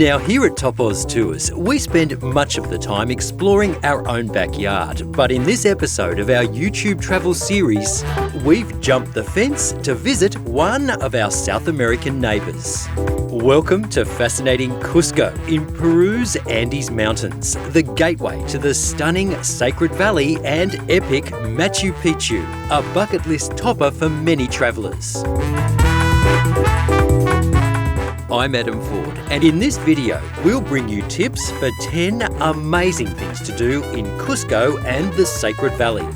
Now here at Top Oz Tours, we spend much of the time exploring our own backyard. But in this episode of our YouTube travel series, we've jumped the fence to visit one of our South American neighbours. Welcome to fascinating Cusco in Peru's Andes Mountains, the gateway to the stunning Sacred Valley and epic Machu Picchu, a bucket list topper for many travellers. I'm Adam Ford, and in this video, we'll bring you tips for 10 amazing things to do in Cusco and the Sacred Valley.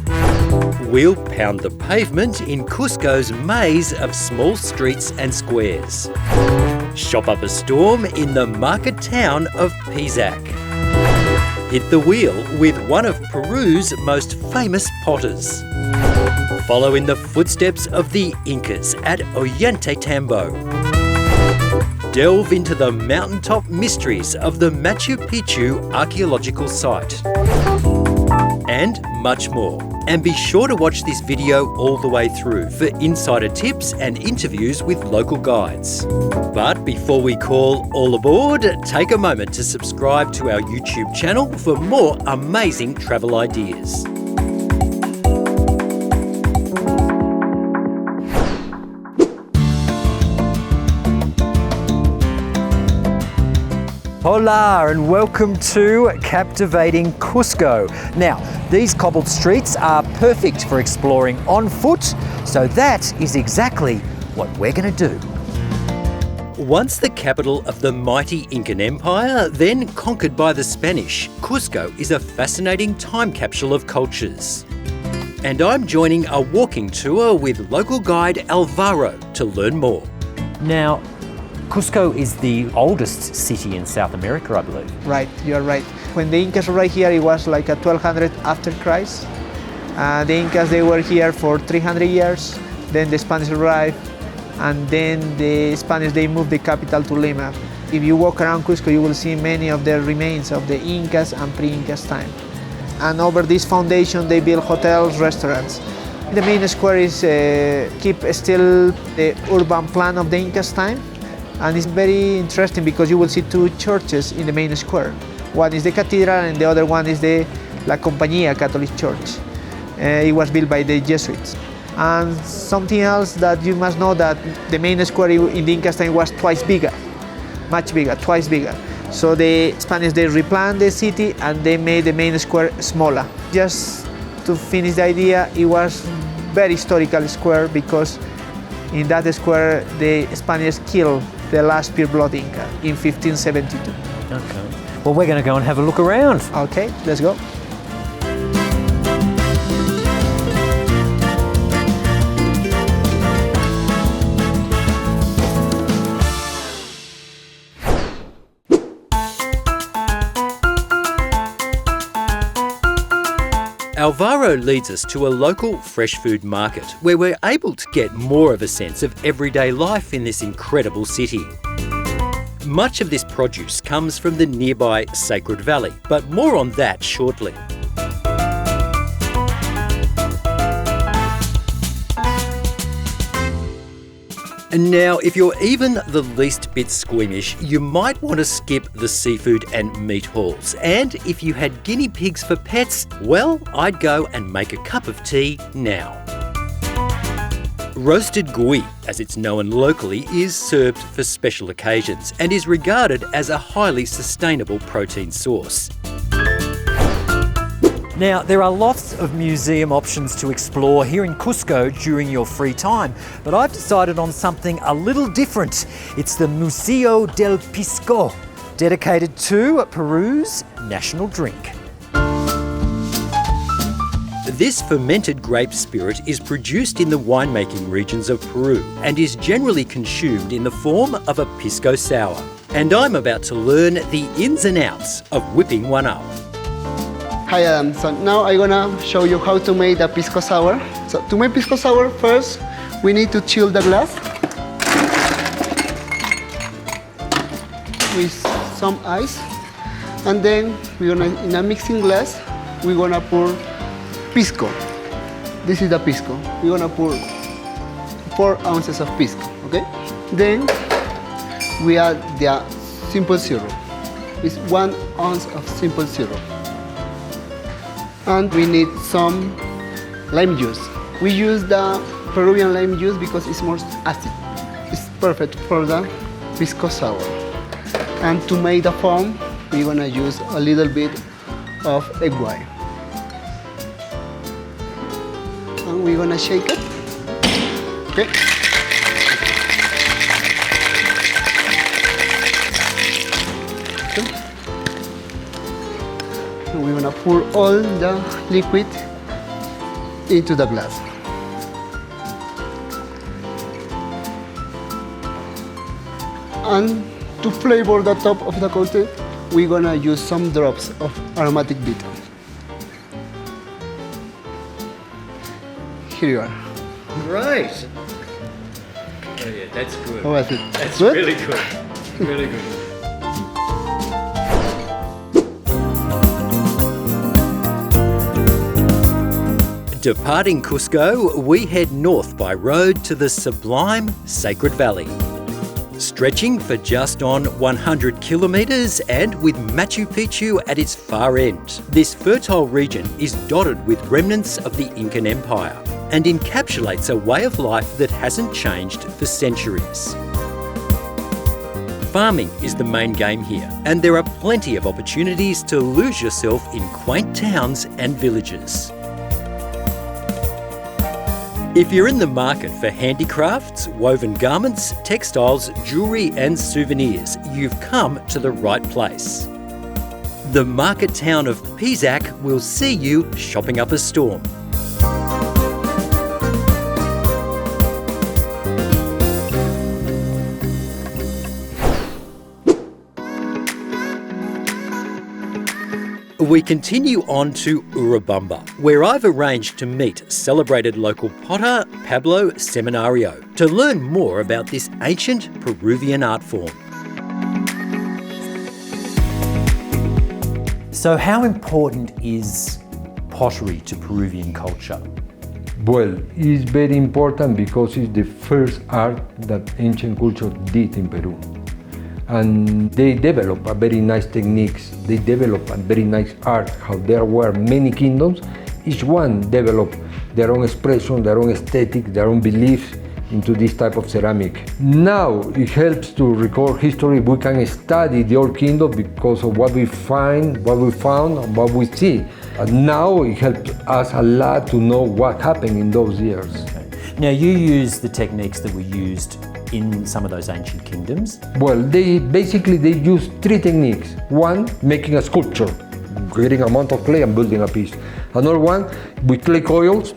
We'll pound the pavement in Cusco's maze of small streets and squares. Shop up a storm in the market town of Pisac. Hit the wheel with one of Peru's most famous potters. Follow in the footsteps of the Incas at Ollantaytambo. Delve into the mountaintop mysteries of the Machu Picchu archaeological site. And much more. And be sure to watch this video all the way through for insider tips and interviews with local guides. But before we call all aboard, take a moment to subscribe to our YouTube channel for more amazing travel ideas. Hola and welcome to captivating Cusco. Now, these cobbled streets are perfect for exploring on foot, so that is exactly what we're going to do. Once the capital of the mighty Incan Empire, then conquered by the Spanish, Cusco is a fascinating time capsule of cultures. And I'm joining a walking tour with local guide Alvaro to learn more. Now, Cusco is the oldest city in South America, I believe. Right, you're right. When the Incas were here, it was like 1200 after Christ. The Incas, they were here for 300 years. Then the Spanish arrived, and then the Spanish, they moved the capital to Lima. If you walk around Cusco, you will see many of the remains of the Incas and pre-Incas time. And over this foundation, they built hotels, restaurants. The main square is keep still the urban plan of the Incas time. And it's very interesting because you will see two churches in the main square. One is the cathedral and the other one is the La Compañía Catholic Church. It was built by the Jesuits. And something else that you must know, that the main square in the Incas time was twice bigger, much bigger, twice bigger. So the Spanish, they replanned the city and they made the main square smaller. Just to finish the idea, it was very historical square because in that square the Spaniards killed the last pure blood Inca in 1572. Okay. Well, we're going to go and have a look around. Okay, let's go. Alvaro leads us to a local fresh food market where we're able to get more of a sense of everyday life in this incredible city. Much of this produce comes from the nearby Sacred Valley, but more on that shortly. And now, if you're even the least bit squeamish, you might want to skip the seafood and meat halls. And if you had guinea pigs for pets, well, I'd go and make a cup of tea now. Roasted gui, as it's known locally, is served for special occasions and is regarded as a highly sustainable protein source. Now, there are lots of museum options to explore here in Cusco during your free time, but I've decided on something a little different. It's the Museo Del Pisco, dedicated to Peru's national drink. This fermented grape spirit is produced in the winemaking regions of Peru and is generally consumed in the form of a pisco sour. And I'm about to learn the ins and outs of whipping one up. Hi Adam, so now I'm gonna show you how to make the pisco sour. So to make pisco sour, first we need to chill the glass with some ice, and then we're gonna, in a mixing glass, we're gonna pour pisco. This is the pisco. We're gonna pour 4 ounces of pisco, okay? Then we add the simple syrup. is 1 ounce of simple syrup. And we need some lime juice. We use the Peruvian lime juice because it's more acid. It's perfect for the pisco sour. And to make the foam, we're gonna use a little bit of egg white. And we're gonna shake it. Okay. And we're gonna pour all the liquid into the glass. And to flavor the top of the cocktail, we're gonna use some drops of aromatic bitter. Here you are. Great. Oh yeah, that's good. How was it? That's Good? really good. Really good. Departing Cusco, we head north by road to the sublime Sacred Valley. Stretching for just on 100 kilometres and with Machu Picchu at its far end. This fertile region is dotted with remnants of the Incan Empire and encapsulates a way of life that hasn't changed for centuries. Farming is the main game here, and there are plenty of opportunities to lose yourself in quaint towns and villages. If you're in the market for handicrafts, woven garments, textiles, jewellery and souvenirs, you've come to the right place. The market town of Pisac will see you shopping up a storm. We continue on to Urubamba, where I've arranged to meet celebrated local potter Pablo Seminario to learn more about this ancient Peruvian art form. So how important is pottery to Peruvian culture? Well, it's very important because it's the first art that ancient culture did in Peru. And they develop a very nice techniques, they develop a very nice art, how there were many kingdoms, each one developed their own expression, their own aesthetic, their own beliefs into this type of ceramic. Now it helps to record history, we can study the old kingdom because of what we find, what we found, and what we see. And now it helps us a lot to know what happened in those years. Okay. Now you use the techniques that were used in some of those ancient kingdoms? Well, they use 3 techniques. One, making a sculpture, getting a amount of clay and building a piece. Another one, with clay coils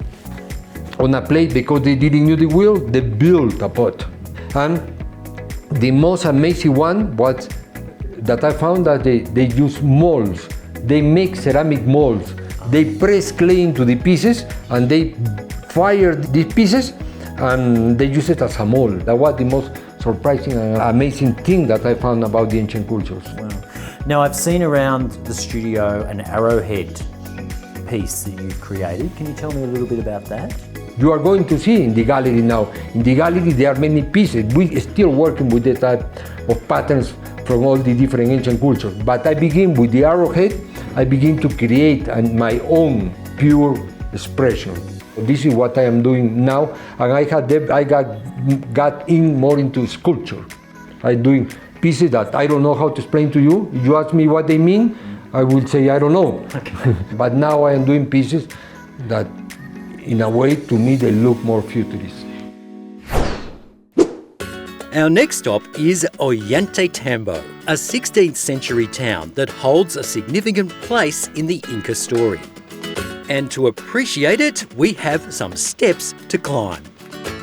on a plate, because they didn't use the wheel, they built a pot. And the most amazing one was that I found that they use molds. They make ceramic molds. They press clay into the pieces and they fire these pieces and they use it as a mold. That was the most surprising and amazing thing that I found about the ancient cultures. Wow. Now I've seen around the studio an arrowhead piece that you've created. Can you tell me a little bit about that? You are going to see in the gallery now. In the gallery there are many pieces. We are still working with the type of patterns from all the different ancient cultures. But I begin with the arrowhead. I begin to create my own pure expression. This is what I am doing now, and I got in more into sculpture. I'm doing pieces that I don't know how to explain to you. If you ask me what they mean, I will say I don't know. Okay. But now I am doing pieces that, in a way, to me, they look more futurist. Our next stop is Ollantaytambo, a 16th century town that holds a significant place in the Inca story. And to appreciate it, we have some steps to climb.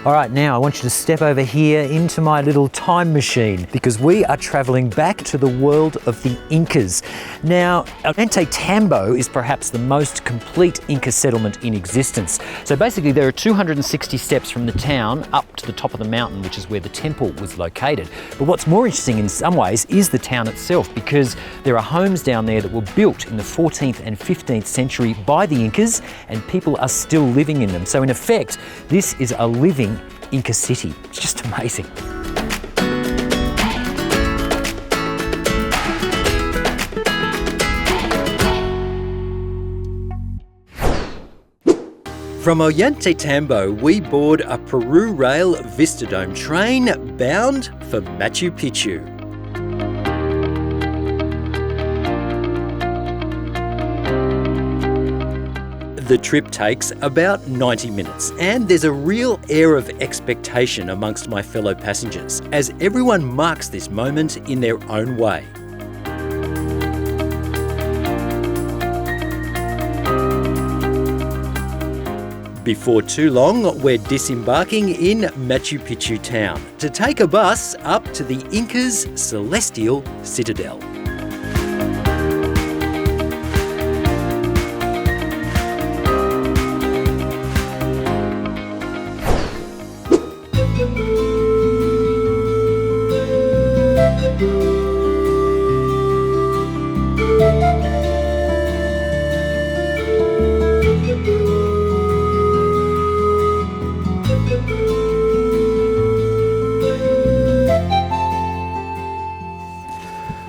All right, now I want you to step over here into my little time machine because we are travelling back to the world of the Incas. Now, Ollantaytambo is perhaps the most complete Inca settlement in existence. So basically there are 260 steps from the town up to the top of the mountain, which is where the temple was located. But what's more interesting in some ways is the town itself, because there are homes down there that were built in the 14th and 15th century by the Incas, and people are still living in them. So in effect, this is a living Inca city. It's just amazing. From Ollantaytambo, we board a Perurail Vistadome train bound for Machu Picchu. The trip takes about 90 minutes, and there's a real air of expectation amongst my fellow passengers as everyone marks this moment in their own way. Before too long, we're disembarking in Machu Picchu town to take a bus up to the Incas' celestial citadel.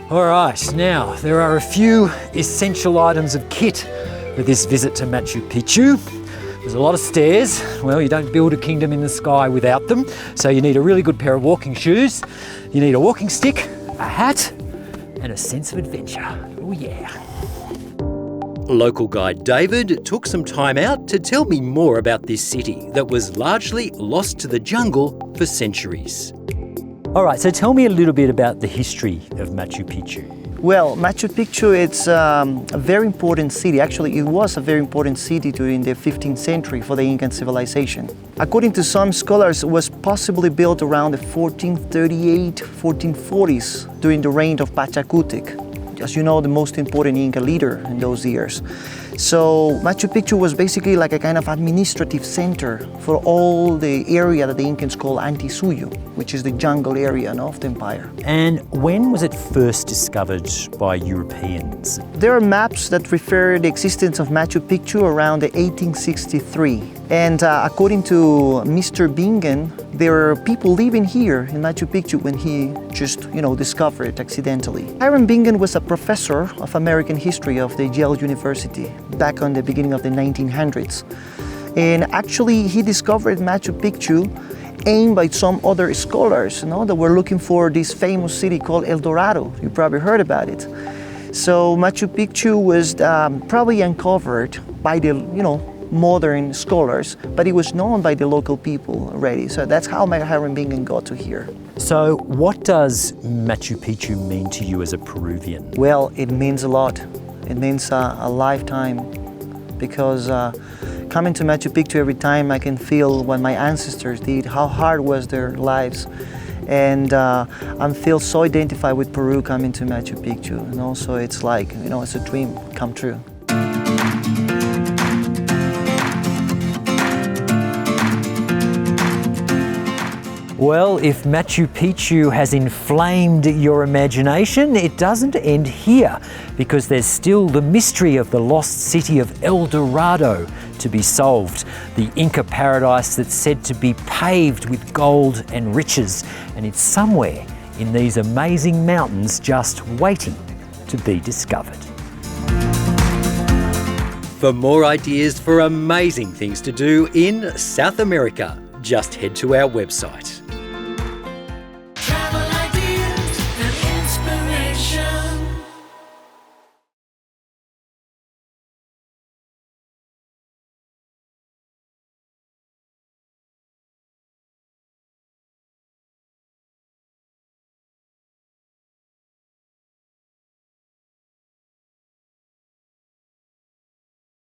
All right, now there are a few essential items of kit for this visit to Machu Picchu. There's a lot of stairs. Well, you don't build a kingdom in the sky without them. So you need a really good pair of walking shoes. You need a walking stick, a hat, and a sense of adventure. Oh yeah. Local guide David took some time out to tell me more about this city that was largely lost to the jungle for centuries. All right, so tell me a little bit about the history of Machu Picchu. Well, Machu Picchu, it's a very important city. Actually, it was a very important city during the 15th century for the Incan civilization. According to some scholars, it was possibly built around the 1438, 1440s during the reign of Pachacútec, as you know, the most important Inca leader in those years. So Machu Picchu was basically like a kind of administrative center for all the area that the Incans call Antisuyu, which is the jungle area of the empire. And when was it first discovered by Europeans? There are maps that refer the existence of Machu Picchu around the 1863. And according to Mr. Bingen, there are people living here in Machu Picchu when he just, discovered it accidentally. Hiram Bingen was a professor of American history of the Yale University back on the beginning of the 1900s. And actually, he discovered Machu Picchu aimed by some other scholars, that were looking for this famous city called El Dorado. You probably heard about it. So Machu Picchu was probably uncovered by the, modern scholars, but it was known by the local people already. So that's how Hiram Bingen got to here. So what does Machu Picchu mean to you as a Peruvian? Well, it means a lot. It means a lifetime, because coming to Machu Picchu every time I can feel what my ancestors did, how hard was their lives. And I feel so identified with Peru coming to Machu Picchu. So it's like, it's a dream come true. Well, if Machu Picchu has inflamed your imagination, it doesn't end here, because there's still the mystery of the lost city of El Dorado to be solved, the Inca paradise that's said to be paved with gold and riches, and it's somewhere in these amazing mountains just waiting to be discovered. For more ideas for amazing things to do in South America, just head to our website.